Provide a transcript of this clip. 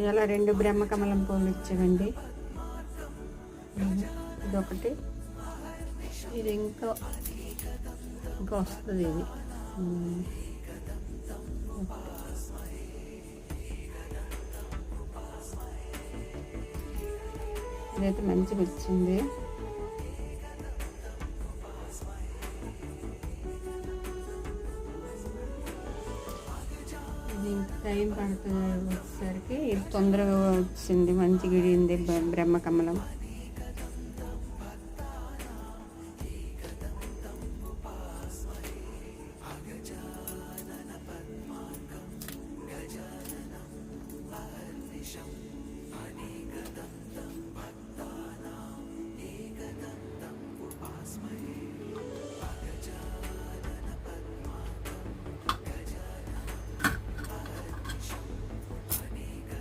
ఇలా 2 బ్రహ్మకమలం పూలు ఇచ్చాడండి. ఇదొకటి, ఇది ఇంకా వస్తుంది ఇది. ఇదైతే మంచిగా వచ్చింది. ఇది టైం పడుతుంది వచ్చేసరికి, ఇది తొందరగా వచ్చింది, మంచిగా ఇడింది బ్రహ్మకమలం.